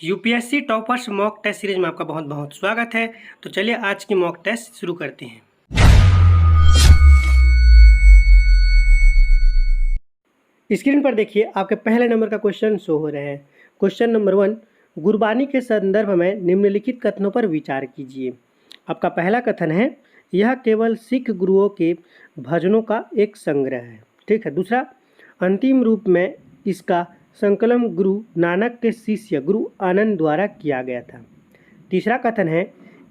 UPSC toppers mock test series में आपका बहुत बहुत स्वागत है। तो चलिए आज की मॉक टेस्ट शुरू करते हैं। स्क्रीन पर देखिए आपके पहले नंबर का क्वेश्चन शो हो रहे हैं। क्वेश्चन नंबर 1, गुरबानी के संदर्भ में निम्नलिखित कथनों पर विचार कीजिए। आपका पहला कथन है, यह केवल सिख गुरुओं के भजनों का एक संग्रह है। ठीक है। दूसरा, अंतिम रूप में इसका संकलन गुरु नानक के शिष्य गुरु आनंद द्वारा किया गया था। तीसरा कथन है,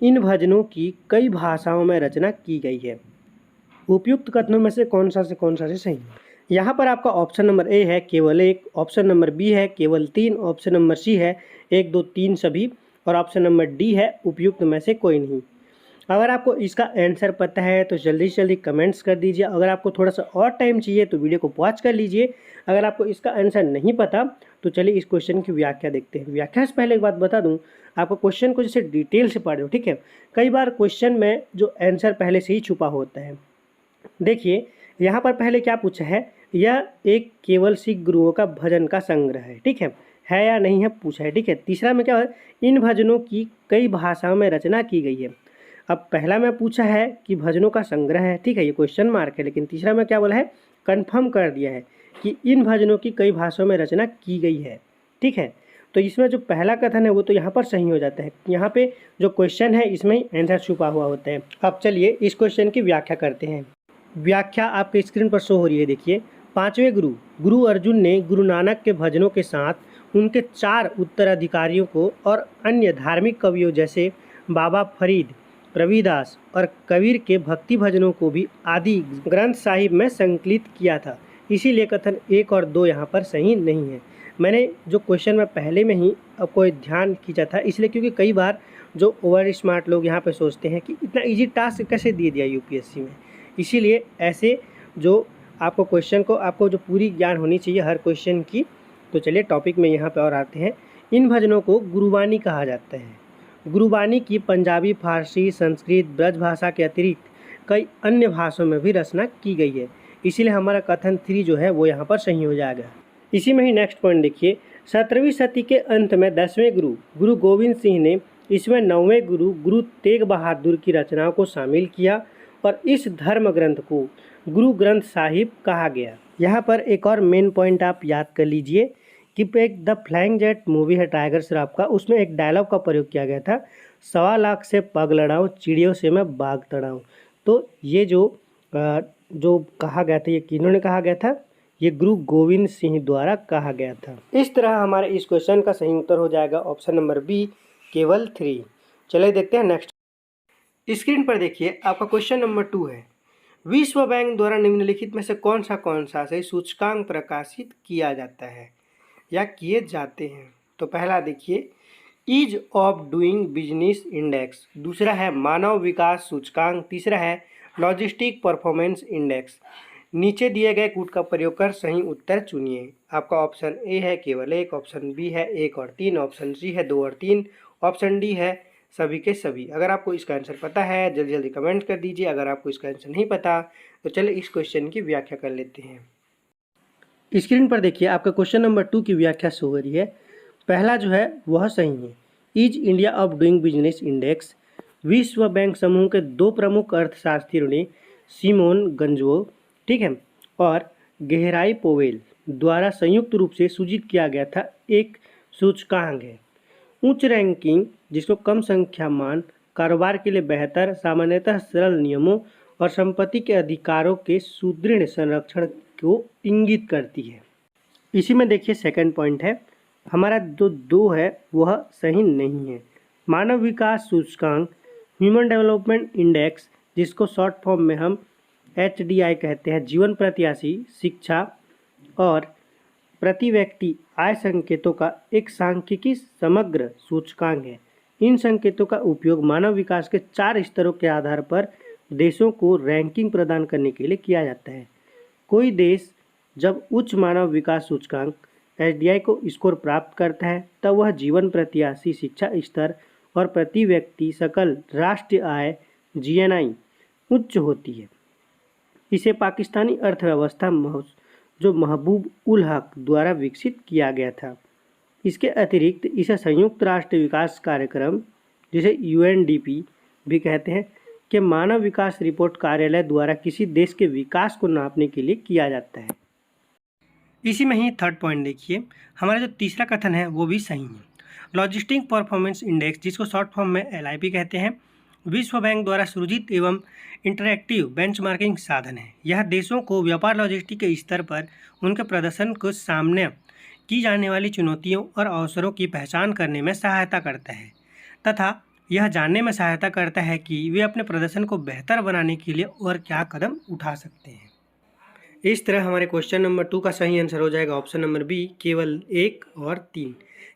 इन भजनों की कई भाषाओं में रचना की गई है। उपयुक्त कथनों में से कौन सा सही है? यहाँ पर आपका ऑप्शन नंबर ए है केवल एक, ऑप्शन नंबर बी है केवल 3, ऑप्शन नंबर सी है 1, 2, 3 सभी, और ऑप्शन नंबर डी है उपयुक्त में से कोई नहीं। अगर आपको इसका आंसर पता है तो जल्दी से जल्दी कमेंट्स कर दीजिए। अगर आपको थोड़ा सा और टाइम चाहिए तो वीडियो को पॉज कर लीजिए। अगर आपको इसका आंसर नहीं पता तो चलिए इस क्वेश्चन की व्याख्या देखते हैं। व्याख्या से पहले एक बात बता दूं, आपको क्वेश्चन को जैसे डिटेल से पढ़ लो। ठीक है। कई बार क्वेश्चन में जो आंसर पहले से ही छुपा होता है। देखिए यहाँ पर पहले क्या पूछा है, यह एक केवल सिख गुरुओं का भजन का संग्रह है। ठीक है या नहीं है पूछा है। ठीक है। तीसरा में क्या है, इन भजनों की कई भाषाओं में रचना की गई है। अब पहला में पूछा है कि भजनों का संग्रह है। ठीक है, ये क्वेश्चन मार्क है। लेकिन तीसरा में क्या बोला है, कंफर्म कर दिया है कि इन भजनों की कई भाषाओं में रचना की गई है। ठीक है। तो इसमें जो पहला कथन है वो तो यहाँ पर सही हो जाता है। यहाँ पे जो क्वेश्चन है इसमें ही आंसर छुपा हुआ होता है। अब चलिए इस क्वेश्चन की व्याख्या करते हैं। व्याख्या आपके स्क्रीन पर शो हो रही है। देखिए, पांचवें गुरु अर्जुन ने गुरु नानक के भजनों के साथ उनके 4 उत्तराधिकारियों को और अन्य धार्मिक कवियों जैसे बाबा फरीद, रविदास और कबीर के भक्ति भजनों को भी आदि ग्रंथ साहिब में संकलित किया था। इसीलिए कथन 1 और 2 यहाँ पर सही नहीं है। मैंने जो क्वेश्चन में पहले में ही आपको ध्यान खींचा था, इसलिए क्योंकि कई बार जो ओवर स्मार्ट लोग यहाँ पे सोचते हैं कि इतना इजी टास्क कैसे दे दिया यूपीएससी में। इसीलिए ऐसे जो आपको क्वेश्चन को आपको जो पूरी ज्ञान होनी चाहिए हर क्वेश्चन की। तो चलिए टॉपिक में यहाँ पे और आते हैं। इन भजनों को गुरुबानी कहा जाता है। गुरुबानी की पंजाबी, फारसी, संस्कृत, ब्रज भाषा के अतिरिक्त कई अन्य भाषाओं में भी रचना की गई है। इसीलिए हमारा कथन 3 जो है वो यहाँ पर सही हो जाएगा। इसी में ही नेक्स्ट पॉइंट देखिए, 17वीं सदी के अंत में 10वें गुरु गोविंद सिंह ने इसमें 9वें गुरु तेग बहादुर की रचनाओं को शामिल किया और इस धर्म ग्रंथ को गुरु ग्रंथ साहिब कहा गया। यहाँ पर एक और मेन पॉइंट आप याद कर लीजिए कि एक द फ्लाइंग जेट मूवी है टाइगर श्रॉफ का, उसमें एक डायलॉग का प्रयोग किया गया था, 1.25 लाख से पग लड़ाऊँ, चिड़ियों से मैं बाग तड़ाऊँ। तो ये जो कहा गया था, ये किन्होंने कहा गया था, ये गुरु गोविंद सिंह द्वारा कहा गया था। इस तरह हमारे इस क्वेश्चन का सही उत्तर हो जाएगा ऑप्शन नंबर बी, केवल 3। चलिए देखते हैं नेक्स्ट। स्क्रीन पर देखिए आपका क्वेश्चन नंबर 2 है, विश्व बैंक द्वारा निम्नलिखित में से कौन सा से सूचकांक प्रकाशित किया जाता है या किए जाते हैं। तो पहला देखिए, ease of doing business index, दूसरा है मानव विकास सूचकांक, तीसरा है लॉजिस्टिक परफॉर्मेंस इंडेक्स। नीचे दिए गए कूट का प्रयोग कर सही उत्तर चुनिए। आपका ऑप्शन ए है केवल 1, ऑप्शन बी है 1 और 3, ऑप्शन सी है 2 और 3, ऑप्शन डी है सभी के सभी। अगर आपको इसका आंसर पता है जल्दी जल्दी कमेंट कर दीजिए। अगर आपको इसका आंसर नहीं पता तो चलिए इस क्वेश्चन की व्याख्या कर लेते हैं। स्क्रीन पर देखिए आपका क्वेश्चन नंबर 2 की व्याख्या शो हो रही है। पहला जो है वह सही है, ease India of doing business index विश्व बैंक समूह के 2 प्रमुख अर्थशास्त्रियों ने सिमोन गंजो, ठीक है, और गहराई पोवेल द्वारा संयुक्त रूप से सूचित किया गया था एक सूचकांक है। उच्च रैंकिंग जिसको कम संख्या मान, कारोबार के लिए बेहतर, सामान्यतः सरल नियमों और संपत्ति के अधिकारों के सुदृढ़ संरक्षण को इंगित करती है। इसी में देखिए सेकंड पॉइंट है, हमारा जो 2 है वह सही नहीं है। मानव विकास सूचकांक, ह्यूमन डेवलपमेंट इंडेक्स जिसको शॉर्ट फॉर्म में हम HDI कहते हैं, जीवन प्रत्याशी, शिक्षा और प्रति व्यक्ति आय संकेतों का एक सांख्यिकी समग्र सूचकांक है। इन संकेतों का उपयोग मानव विकास के 4 स्तरों के आधार पर देशों को रैंकिंग प्रदान करने के लिए किया जाता है। कोई देश जब उच्च मानव विकास सूचकांक HDI को स्कोर प्राप्त करता है तब वह जीवन प्रत्याशी, शिक्षा स्तर और प्रति व्यक्ति सकल राष्ट्रीय आय GNI उच्च होती है। इसे पाकिस्तानी अर्थव्यवस्था जो महबूब उल हक द्वारा विकसित किया गया था। इसके अतिरिक्त इसे संयुक्त राष्ट्र विकास कार्यक्रम, जिसे यूएनडीपी भी कहते हैं, के मानव विकास रिपोर्ट कार्यालय द्वारा किसी देश के विकास को नापने के लिए किया जाता है। इसी में ही थर्ड पॉइंट देखिए, हमारा जो तीसरा कथन है वो भी सही है। लॉजिस्टिक परफॉर्मेंस इंडेक्स, जिसको शॉर्ट फॉर्म में LIP कहते हैं, विश्व बैंक द्वारा सृजित एवं इंटरैक्टिव बेंचमार्किंग साधन है। यह देशों को व्यापार लॉजिस्टिक के स्तर पर उनके प्रदर्शन को सामने की जाने वाली चुनौतियों और अवसरों की पहचान करने में सहायता करता है तथा यह जानने में सहायता करता है कि वे अपने प्रदर्शन को बेहतर बनाने के लिए और क्या कदम उठा सकते हैं। इस तरह हमारे क्वेश्चन नंबर 2 का सही आंसर हो जाएगा ऑप्शन नंबर बी, केवल 1 और 3।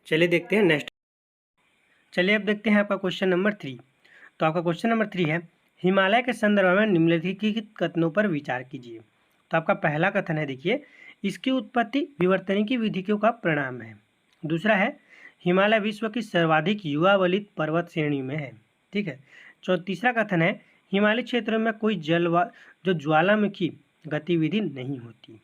चलिए देखते हैं नेक्स्ट। चलिए अब देखते हैं आपका क्वेश्चन नंबर 3। तो आपका क्वेश्चन नंबर 3 है, हिमालय के संदर्भ में निम्नलिखित कथनों पर विचार कीजिए। तो आपका पहला कथन है, देखिए, इसकी उत्पत्ति विवर्तनिकी विधियों का परिणाम है। दूसरा है, हिमालय विश्व की सर्वाधिक युवा वलित पर्वत श्रेणी में है। ठीक है। तीसरा कथन है, हिमालय क्षेत्रों में कोई जो ज्वालामुखी गतिविधि नहीं होती।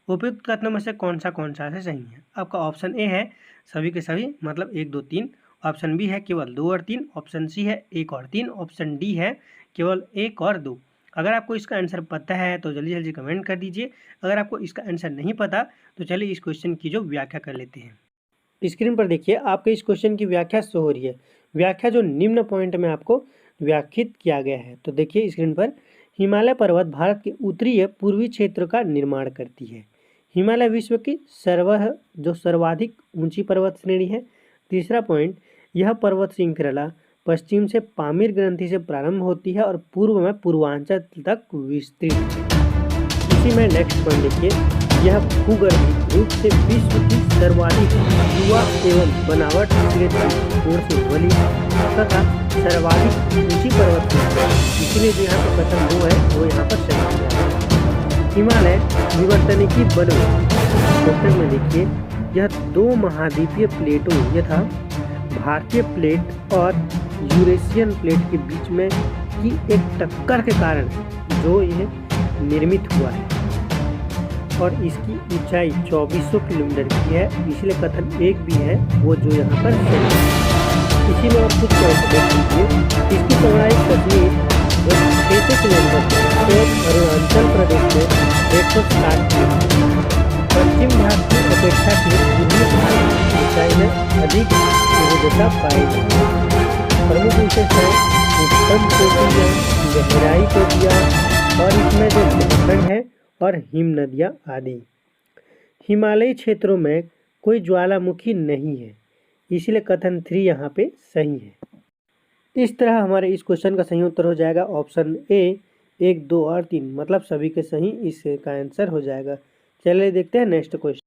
उपयुक्त कथनों में से कौन सा से सही है? आपका ऑप्शन ए है सभी के सभी, मतलब 1, 2, 3। ऑप्शन बी है केवल 2 और 3। ऑप्शन सी है 1 और 3। ऑप्शन डी है केवल 1 और 2। अगर आपको इसका आंसर पता है तो जल्दी जल्दी कमेंट कर दीजिए। अगर आपको इसका आंसर नहीं पता तो चलिए इस क्वेश्चन की जो व्याख्या कर लेते हैं। स्क्रीन पर देखिए, आपके इस क्वेश्चन की व्याख्या शो हो रही है। व्याख्या जो निम्न पॉइंट में आपको व्याख्यित किया गया है। तो देखिए स्क्रीन पर, हिमालय पर्वत भारत के उत्तरीय पूर्वी क्षेत्र का निर्माण करती है। हिमालय विश्व की सर्वाधिक ऊंची पर्वत श्रेणी है। तीसरा पॉइंट, यह पर्वत श्रृंखला पश्चिम से पामीर ग्रंथि से प्रारंभ होती है और पूर्व में पूर्वांचल तक विस्तृत है। इसी में नेक्स्ट पॉइंट देखिए, यह भूगर्भिक रूप से विश्व की सर्वाधिक युवा एवं बनावट से बली तथा सर्वाधिक ऊंची पर्वत है। इसलिए जो यहाँ पर कथन वो है वो यहाँ पर सही है। हिमालय विवर्तनिकी बलून क्वेश्चन में देखिए, यह 2 महाद्वीपीय प्लेटों यथा भारतीय प्लेट और यूरेशियन प्लेट के बीच में की एक टक्कर के कारण जो यह निर्मित हुआ है और इसकी ऊंचाई 2400 किलोमीटर की है। इसलिए कथन एक भी है वो जो यहाँ पर सही है। इसी में और कुछ पॉइंट देख लीजिए, इसकी चौड़ाई कश्मीर 600 किलोमीटर और अरुणाचल प्रदेश में 160 किलोमीटर। पश्चिम भाग की अपेक्षा की पूर्वी भाग की ऊंचाई में अधिक विविधता पाई जाती है। प्रमुख विशेष है उत्तम चोटियाँ, गहराई चोटियाँ और इसमें जो झारखंड है और हिम नदियाँ आदि। हिमालयी क्षेत्रों में कोई ज्वालामुखी नहीं है, इसलिए कथन 3 यहाँ पे सही है। इस तरह हमारे इस क्वेश्चन का सही उत्तर हो जाएगा ऑप्शन ए, 1, 2 और 3, मतलब सभी के सही इसका आंसर हो जाएगा। चलिए देखते हैं नेक्स्ट क्वेश्चन।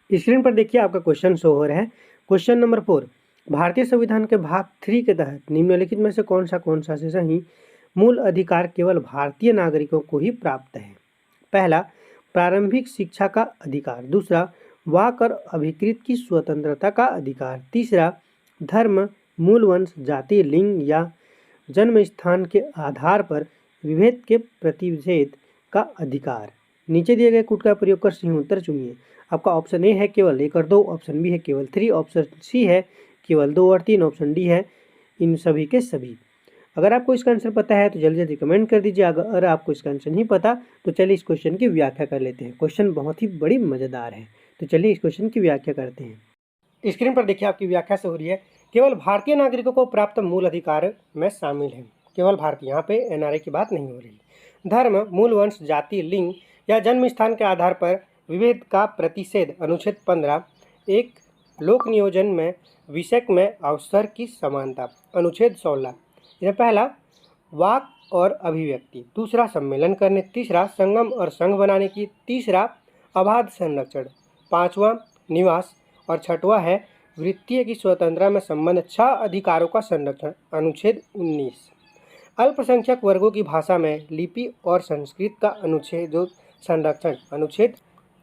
स्क्रीन पर देखिए आपका क्वेश्चन शो हो रहा है। क्वेश्चन नंबर 4, भारतीय संविधान के भाग 3 के तहत निम्नलिखित में से कौन सा से सही मूल अधिकार केवल भारतीय नागरिकों को ही प्राप्त है? पहला, प्रारंभिक शिक्षा का अधिकार। दूसरा, वाक और अभिकृत की स्वतंत्रता का अधिकार। तीसरा, धर्म, मूल वंश, जाति, लिंग या जन्म स्थान के आधार पर विभेद के प्रतिषेध का अधिकार। नीचे दिए गए कूट का प्रयोग कर सही उत्तर चुनिए। आपका ऑप्शन ए है केवल 1 और 2, ऑप्शन बी है केवल 3, ऑप्शन सी है केवल 2 और 3, ऑप्शन डी है इन सभी के सभी। अगर आपको इसका आंसर पता है तो जल्दी जल्दी कमेंट कर दीजिए। अगर आपको इसका आंसर नहीं पता तो चलिए इस क्वेश्चन की व्याख्या कर लेते हैं। क्वेश्चन बहुत ही बड़ी मज़ेदार है, तो चलिए इस क्वेश्चन की व्याख्या करते हैं। स्क्रीन पर देखिए आपकी व्याख्या से हो रही है, केवल भारतीय नागरिकों को प्राप्त मूल अधिकार में शामिल है। केवल भारतीय, यहाँ पे एनआरए की बात नहीं हो रही। धर्म, मूल वंश, जाति, लिंग या जन्म स्थान के आधार पर विभेद का प्रतिषेध अनुच्छेद 15। एक लोक नियोजन में विषय में अवसर की समानता अनुच्छेद 16। यह पहला, वाक और अभिव्यक्ति। दूसरा, सम्मेलन करने। तीसरा, संगम और संघ बनाने की। तीसरा, अबाध संरक्षण। पांचवा, निवास। और छठवां है वृत्तीय की स्वतंत्रता में संबंध 6 अधिकारों का संरक्षण अनुच्छेद 19। अल्पसंख्यक वर्गों की भाषा में लिपि और संस्कृत का अनुच्छेद संरक्षण अनुच्छेद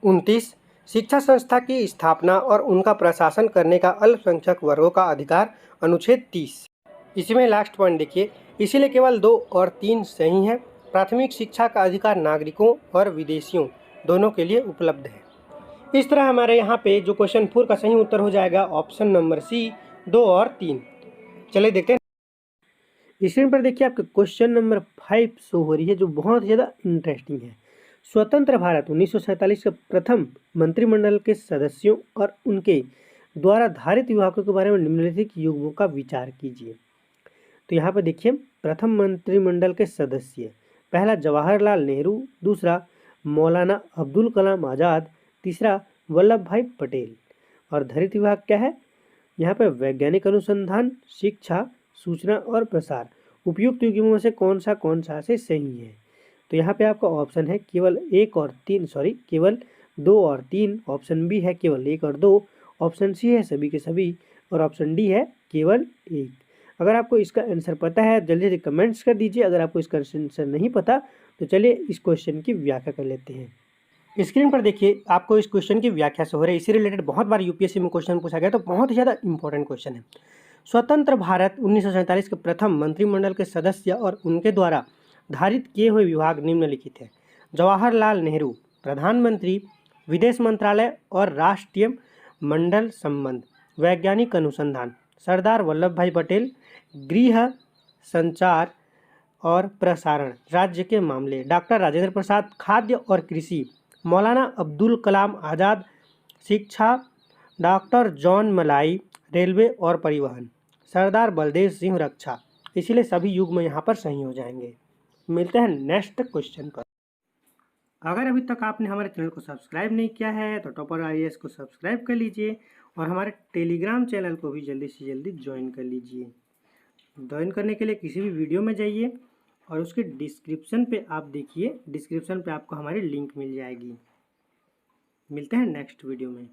29। शिक्षा संस्था की स्थापना और उनका प्रशासन करने का अल्पसंख्यक वर्गों का अधिकार अनुच्छेद 30। इसमें लास्ट पॉइंट देखिए, इसीलिए केवल 2 और 3 सही है। प्राथमिक शिक्षा का अधिकार नागरिकों और विदेशियों दोनों के लिए उपलब्ध है। इस तरह हमारे यहाँ पे जो क्वेश्चन 4 का सही उत्तर हो जाएगा ऑप्शन नंबर सी, 2 और 3। चलिए देखते हैं। स्क्रीन पर देखिए आपके क्वेश्चन नंबर 5 शो हो रही है, जो बहुत ज़्यादा इंटरेस्टिंग है। स्वतंत्र भारत 1947 के प्रथम मंत्रिमंडल के सदस्यों और उनके द्वारा धारित विभागों के बारे में निम्नलिखित युग्मों का विचार कीजिए। तो यहाँ पर देखिए, प्रथम मंत्रिमंडल के सदस्य, पहला जवाहरलाल नेहरू, दूसरा मौलाना अब्दुल कलाम आज़ाद, तीसरा वल्लभ भाई पटेल। और धारित विभाग क्या है? यहाँ पर वैज्ञानिक अनुसंधान, शिक्षा, सूचना और प्रसार। उपयुक्त युग्मों में से कौन सा से सही है? तो यहाँ पे आपका ऑप्शन है केवल 1 और 3, केवल 2 और 3, ऑप्शन बी है केवल 1 और 2, ऑप्शन सी है सभी के सभी, और ऑप्शन डी है केवल 1। अगर आपको इसका आंसर पता है जल्दी से कमेंट्स कर दीजिए। अगर आपको इसका आंसर नहीं पता तो चलिए इस क्वेश्चन की व्याख्या कर लेते हैं। स्क्रीन पर देखिए आपको इस क्वेश्चन की व्याख्या से हो रही है। इससे रिलेटेड बहुत बार यूपीएससी में क्वेश्चन पूछा गया, तो बहुत ही ज़्यादा इंपॉर्टेंट क्वेश्चन है। स्वतंत्र भारत 1947 के प्रथम मंत्रिमंडल के सदस्य और उनके द्वारा धारित किए हुए विभाग निम्नलिखित है। जवाहरलाल नेहरू प्रधानमंत्री, विदेश मंत्रालय और राष्ट्रीय मंडल संबंध, वैज्ञानिक अनुसंधान। सरदार वल्लभ भाई पटेल गृह, संचार और प्रसारण, राज्य के मामले। डॉक्टर राजेंद्र प्रसाद खाद्य और कृषि। मौलाना अब्दुल कलाम आज़ाद शिक्षा। डॉक्टर जॉन मलाई रेलवे और परिवहन। सरदार बलदेव सिंह रक्षा। इसीलिए सभी युग्म यहाँ पर सही हो जाएंगे। मिलते हैं नेक्स्ट क्वेश्चन पर। अगर अभी तक आपने हमारे चैनल को सब्सक्राइब नहीं किया है तो टॉपर आईएएस को सब्सक्राइब कर लीजिए और हमारे टेलीग्राम चैनल को भी जल्दी से जल्दी ज्वाइन कर लीजिए। ज्वाइन करने के लिए किसी भी वीडियो में जाइए और उसके डिस्क्रिप्शन पे आप देखिए, डिस्क्रिप्शन पे आपको हमारी लिंक मिल जाएगी। मिलते हैं नेक्स्ट वीडियो में।